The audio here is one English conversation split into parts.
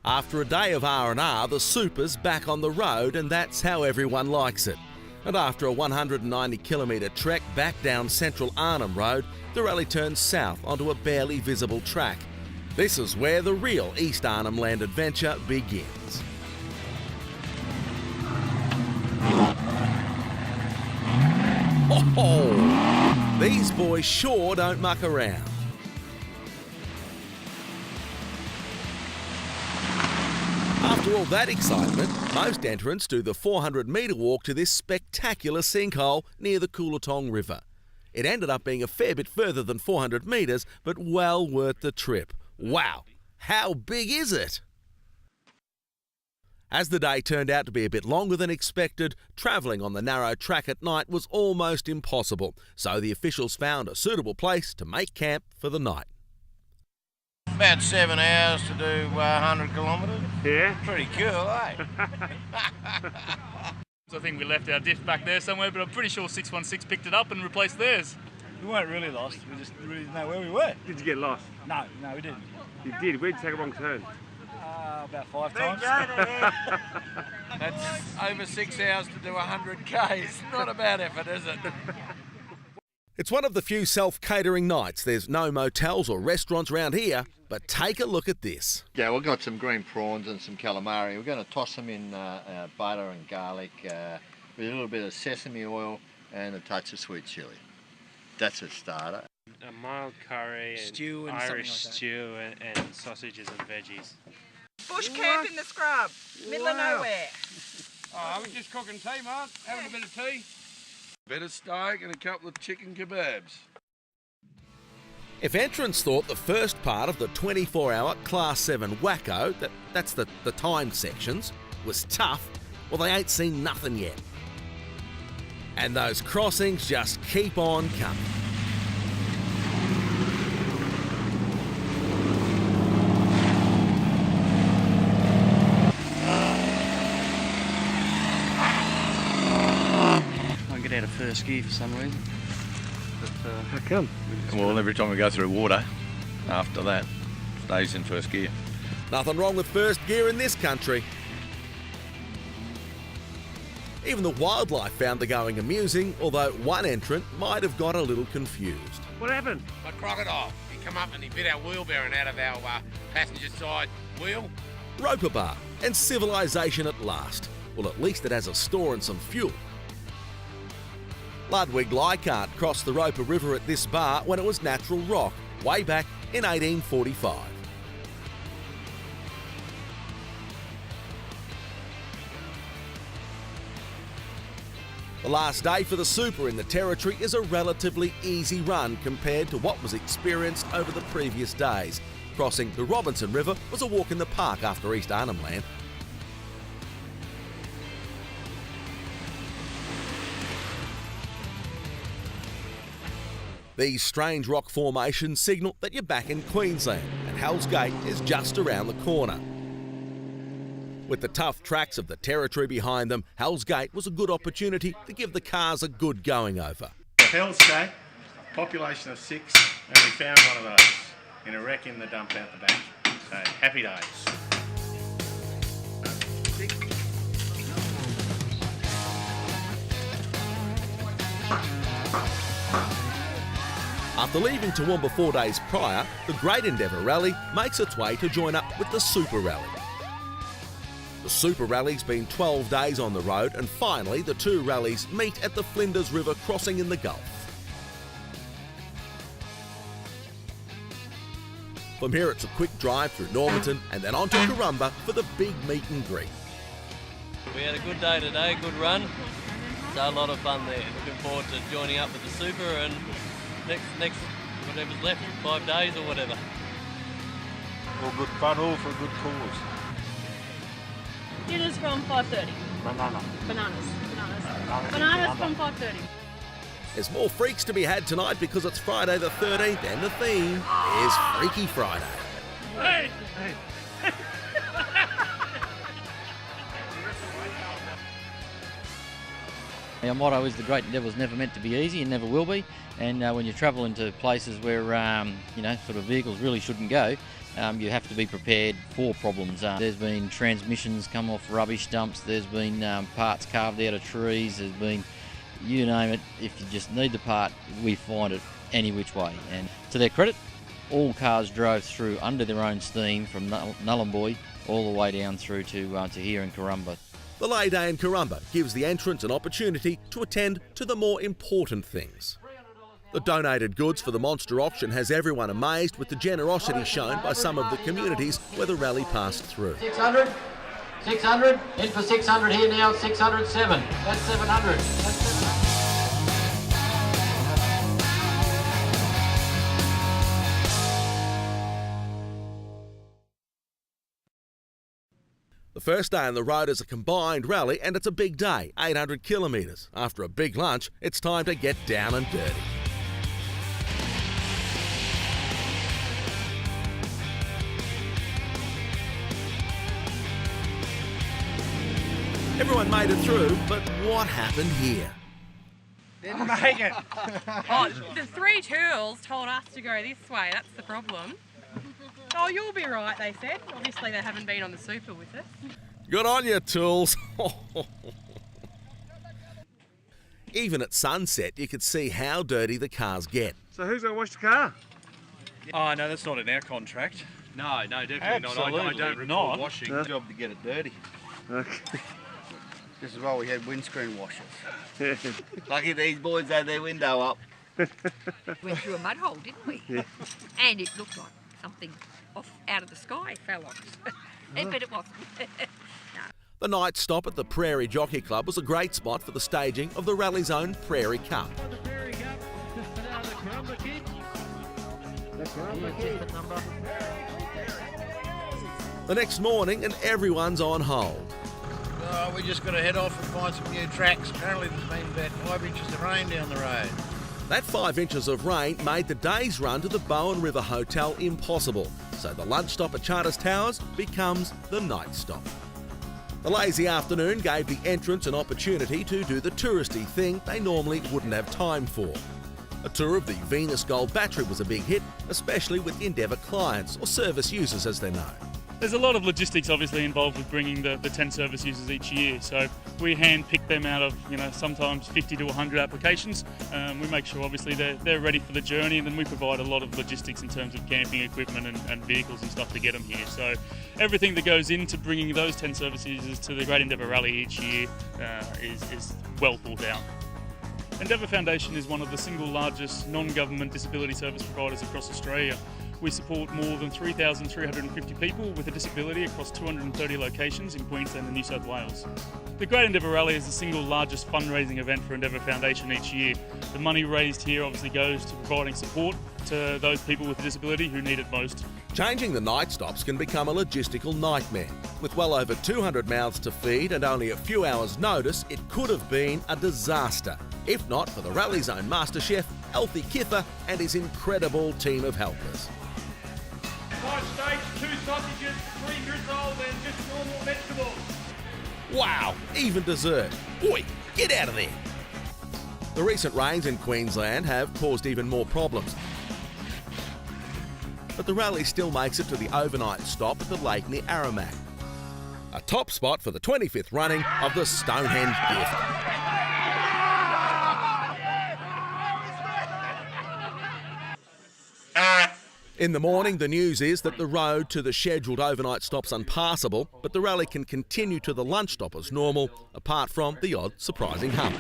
After a day of R&R, the Super's back on the road, and that's how everyone likes it. And after a 190-kilometre trek back down Central Arnhem Road, the rally turns south onto a barely visible track. This is where the real East Arnhem Land adventure begins. Oh, these boys sure don't muck around. After all that excitement, most entrants do the 400-metre walk to this spectacular sinkhole near the Coolitong River. It ended up being a fair bit further than 400 metres, but well worth the trip. Wow, how big is it? As the day turned out to be a bit longer than expected, travelling on the narrow track at night was almost impossible, so the officials found a suitable place to make camp for the night. About 7 hours to do 100 kilometres. Yeah. Pretty cool, eh? So I think we left our diff back there somewhere, but I'm pretty sure 616 picked it up and replaced theirs. We weren't really lost, we just really didn't know where we were. Did you get lost? No, we didn't. You did? Where'd you take a wrong turn? About 5 times. That's over 6 hours to do 100 Ks. Not a bad effort, is it? It's one of the few self-catering nights. There's no motels or restaurants around here, but take a look at this. Yeah, we've got some green prawns and some calamari. We're going to toss them in butter and garlic with a little bit of sesame oil and a touch of sweet chilli. That's a starter. A mild curry, Stew and Irish something like stew and sausages and veggies. Bush camp in the scrub, middle of nowhere. Oh, we're just cooking tea, Mark. Having a bit of tea. Bit of steak and a couple of chicken kebabs. If entrants thought the first part of the 24-hour Class 7 wacko, that's the timed sections, was tough, well, they ain't seen nothing yet. And those crossings just keep on coming. Out of first gear for some reason. But, how come? Well, every time we go through water, after that, stays in first gear. Nothing wrong with first gear in this country. Even the wildlife found the going amusing, although one entrant might have got a little confused. What happened? A crocodile. He come up and he bit our wheel bearing out of our passenger side wheel. Roper bar and civilization at last. Well, at least it has a store and some fuel. Ludwig Leichhardt crossed the Roper River at this bar when it was natural rock, way back in 1845. The last day for the Super in the Territory is a relatively easy run compared to what was experienced over the previous days. Crossing the Robinson River was a walk in the park after East Arnhem Land. These strange rock formations signal that you're back in Queensland, and Hell's Gate is just around the corner. With the tough tracks of the Territory behind them, Hell's Gate was a good opportunity to give the cars a good going over. Hell's Gate, population of 6, and we found one of those in a wreck in the dump out the back. So, happy days. After leaving Toowoomba 4 days prior, the Great Endeavour Rally makes its way to join up with the Super Rally. The Super Rally's been 12 days on the road, and finally the two rallies meet at the Flinders River crossing in the Gulf. From here it's a quick drive through Normanton and then on to Corumba for the big meet and greet. We had a good day today, good run, so a lot of fun there. Looking forward to joining up with the Super and next whatever's left, 5 days or whatever. All good fun, all for a good cause. Dinner's from 5:30. Bananas from 5:30. There's more freaks to be had tonight because it's Friday the 13th and the theme is Freaky Friday. Hey! Our motto is the Great Endeavour's never meant to be easy and never will be. And when you travel into places where, sort of vehicles really shouldn't go, you have to be prepared for problems. There's been transmissions come off rubbish dumps, there's been parts carved out of trees, there's been, you name it. If you just need the part, we find it any which way. And to their credit, all cars drove through under their own steam from Nullumboy all the way down through to here in Corumba. The lay day in Corumba gives the entrants an opportunity to attend to the more important things. The donated goods for the monster auction has everyone amazed with the generosity shown by some of the communities where the rally passed through. 600, 600, in for 600 here now, 607. That's 700. That's 700. The first day on the road is a combined rally and it's a big day, 800 kilometres. After a big lunch, it's time to get down and dirty. Everyone made it through, but what happened here? Didn't make it. Oh, the three tools told us to go this way, that's the problem. Oh, you'll be right, they said. Obviously they haven't been on the super with us. Good on you, tools. Even at sunset, you could see how dirty the cars get. So who's going to wash the car? Oh, no, that's not in our contract. No, definitely not. I don't recall washing. Job to get it dirty. Okay. This is why we had windscreen washers. Lucky these boys had their window up. Went through a mud hole, didn't we? Yeah. And it looked like something off out of the sky fell on us. But it wasn't. The night stop at the Prairie Jockey Club was a great spot for the staging of the rally's own Prairie Cup. The next morning and everyone's on hold. We're just going to head off and find some new tracks. Apparently there's been about 5 inches of rain down the road. That 5 inches of rain made the day's run to the Bowen River Hotel impossible, so the lunch stop at Charters Towers becomes the night stop. The lazy afternoon gave the entrants an opportunity to do the touristy thing they normally wouldn't have time for. A tour of the Venus Gold Battery was a big hit, especially with Endeavour clients, or service users as they're known. There's a lot of logistics obviously involved with bringing the 10 service users each year. So we hand pick them out of, sometimes 50 to 100 applications. We make sure obviously they're ready for the journey, and then we provide a lot of logistics in terms of camping equipment and vehicles and stuff to get them here. So everything that goes into bringing those 10 service users to the Great Endeavour Rally each year is well thought out. Endeavour Foundation is one of the single largest non-government disability service providers across Australia. We support more than 3,350 people with a disability across 230 locations in Queensland and New South Wales. The Great Endeavour Rally is the single largest fundraising event for Endeavour Foundation each year. The money raised here obviously goes to providing support to those people with a disability who need it most. Changing the night stops can become a logistical nightmare. With well over 200 mouths to feed and only a few hours' notice, it could have been a disaster, if not for the rally's own master chef, Alfie Kither, and his incredible team of helpers. 5 steaks, 2 sausages, 3 grizzles and just normal vegetables. Wow, even dessert. Oi, get out of there. The recent rains in Queensland have caused even more problems. But the rally still makes it to the overnight stop at the lake near Aramac. A top spot for the 25th running of the Stonehenge Gift. In the morning, the news is that the road to the scheduled overnight stop's unpassable, but the rally can continue to the lunch stop as normal, apart from the odd surprising hump.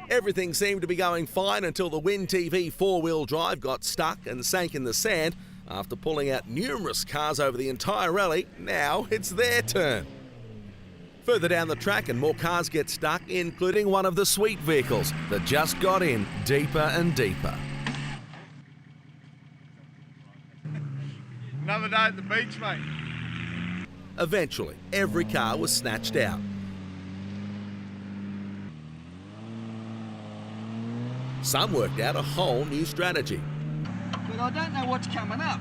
Everything seemed to be going fine until the WINTV four-wheel drive got stuck and sank in the sand. After pulling out numerous cars over the entire rally, now it's their turn. Further down the track and more cars get stuck, including one of the sweet vehicles that just got in deeper and deeper. Another day at the beach, mate. Eventually, every car was snatched out. Some worked out a whole new strategy. But I don't know what's coming up.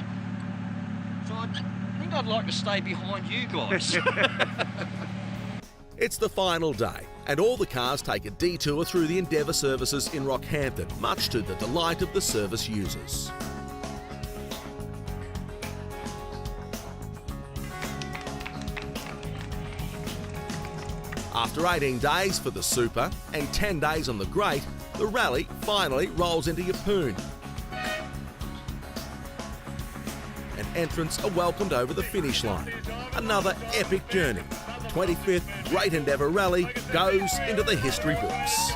So I think I'd like to stay behind you guys. It's the final day, And all the cars take a detour through the Endeavour services in Rockhampton, much to the delight of the service users. After 18 days for the Super and 10 days on the Great, the rally finally rolls into Yeppoon. And entrants are welcomed over the finish line. Another epic journey. The 25th Great Endeavour Rally goes into the history books.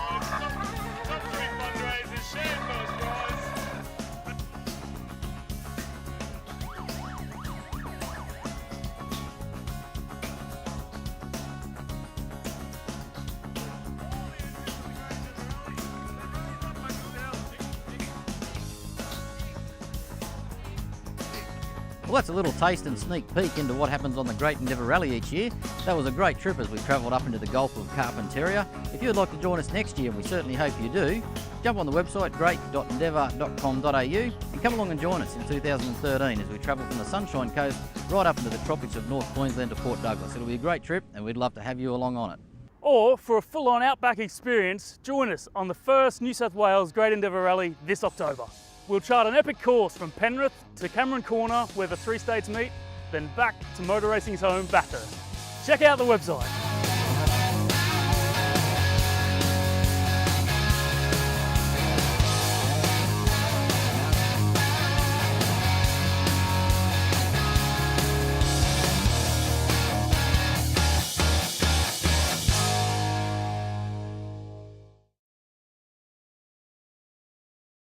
Well, that's a little taste and sneak peek into what happens on the Great Endeavour Rally each year. That was a great trip as we travelled up into the Gulf of Carpentaria. If you'd like to join us next year, and we certainly hope you do, jump on the website great.endeavour.com.au and come along and join us in 2013 as we travel from the Sunshine Coast right up into the tropics of North Queensland to Port Douglas. It'll be a great trip and we'd love to have you along on it. Or for a full-on outback experience, join us on the first New South Wales Great Endeavour Rally this October. We'll chart an epic course from Penrith to Cameron Corner where the three states meet, then back to motor racing's home, Bathurst. Check out the website.